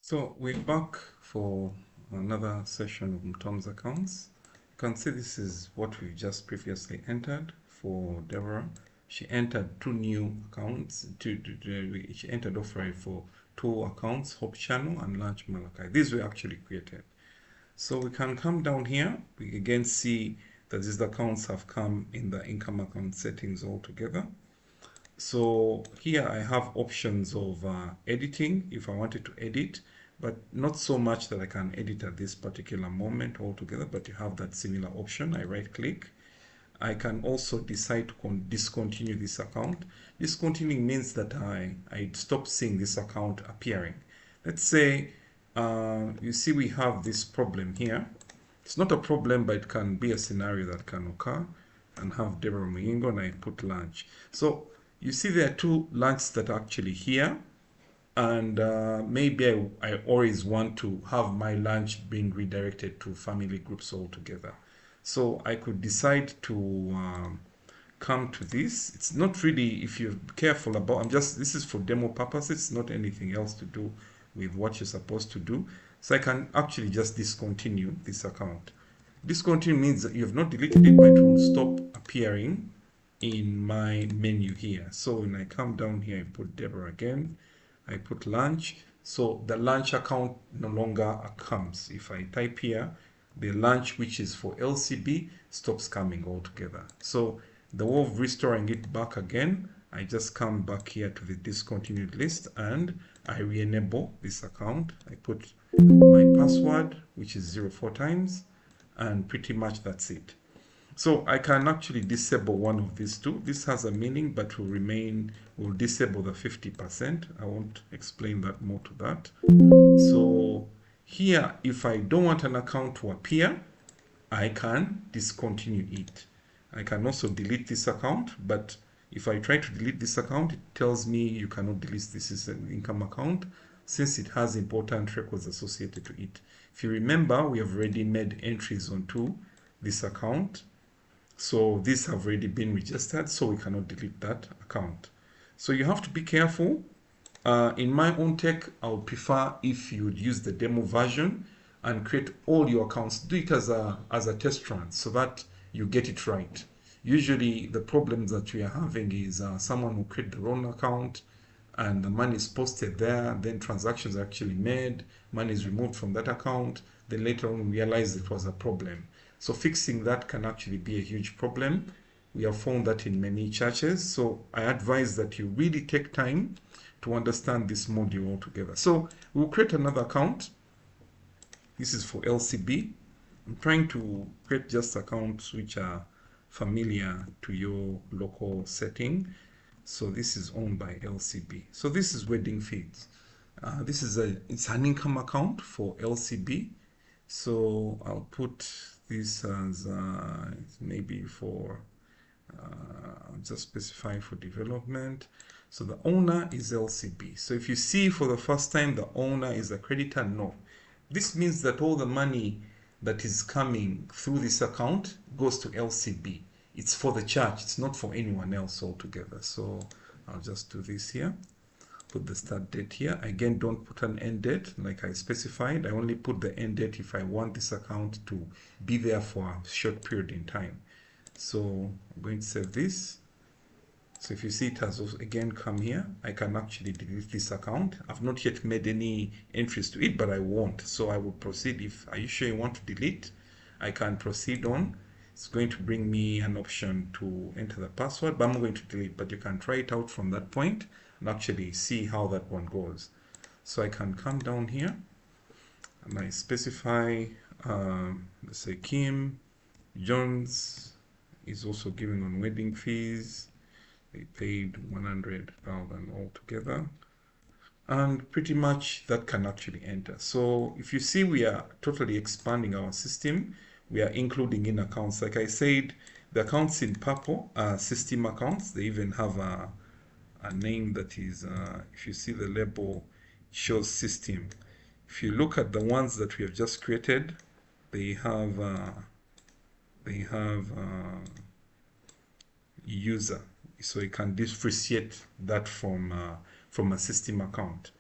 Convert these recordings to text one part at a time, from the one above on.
So we're back for another session of Mtoms Accounts. You can see this is what we just previously entered for Deborah. She entered two new accounts. She entered offer for two accounts, Hope Channel and Launch Malachi. These were actually created. So we can come down here. We again see that these accounts have come in the income account settings altogether. So here I have options of editing if I wanted to edit, but not so much that I can edit at this particular moment altogether, but you have that similar option. I right click. I can also decide to discontinue this account. Discontinuing means that I stop seeing this account appearing. Let's say you see we have this problem here. It's not a problem, but it can be a scenario that can occur, and have Deborah Muyingo and I put lunch. So you see there are two lunches that are actually here, and maybe I always want to have my lunch being redirected to family groups altogether. So I could decide to come to this. It's not really, if you're careful about, this is for demo purposes, it's not anything else to do with what you're supposed to do. So I can actually just discontinue this account. Discontinue means that you have not deleted it, but it will stop appearing in my menu here. So when I come down here, I put Deborah again, I put lunch. So the lunch account no longer comes. If I type here, the lunch, which is for LCB, stops coming altogether. So the way of restoring it back again, I just come back here to the discontinued list and I re-enable this account. I put my password, which is 04 times, and pretty much that's it. So I can actually disable one of these two. This has a meaning, but will disable the 50%. I won't explain that more to that. So here, if I don't want an account to appear, I can discontinue it. I can also delete this account, but if I try to delete this account, it tells me you cannot delete this as an income account since it has important records associated to it. If you remember, we have already made entries onto this account. So these have already been registered, so we cannot delete that account. So you have to be careful. In my own tech, I would prefer if you would use the demo version and create all your accounts. Do it as a test run so that you get it right. Usually the problems that we are having is someone will create the wrong account and the money is posted there, then transactions are actually made, money is removed from that account, then later on we realize it was a problem. So fixing that can actually be a huge problem. We have found that in many churches. So I advise that you really take time to understand this module altogether. So we'll create another account. This is for LCB. I'm trying to create just accounts which are familiar to your local setting. So this is owned by LCB. So this is wedding feeds. It's an income account for LCB. So I'll put this as maybe for I'll just specify for development. So the owner is LCB. So if you see for the first time the owner is a creditor, no. This means that all the money that is coming through this account goes to LCB. It's for the church. It's not for anyone else altogether. So I'll just do this here. Put the start date here. Again, don't put an end date like I specified. I only put the end date if I want this account to be there for a short period in time. So I'm going to save this. So if you see it has also again come here, I can actually delete this account. I've not yet made any entries to it, but I won't. So I will proceed. Are you sure you want to delete? I can proceed on. It's going to bring me an option to enter the password, but I'm going to delete. But you can try it out from that point and actually see how that one goes. So I can come down here and I specify, let's say Kim Jones is also giving on wedding fees. They paid 100,000 altogether. And pretty much that can actually enter. So if you see, we are totally expanding our system. We are including in accounts. Like I said, the accounts in purple are system accounts. They even have a name that is, if you see the label, it shows system. If you look at the ones that we have just created, they have user, so you can differentiate that from a system account.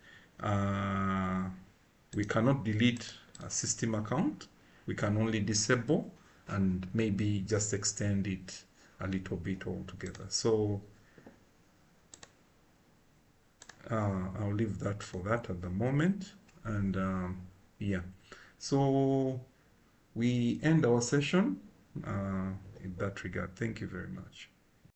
We cannot delete a system account. We can only disable and maybe just extend it a little bit altogether. So I'll leave that for that at the moment. And yeah, so we end our session in that regard. Thank you very much.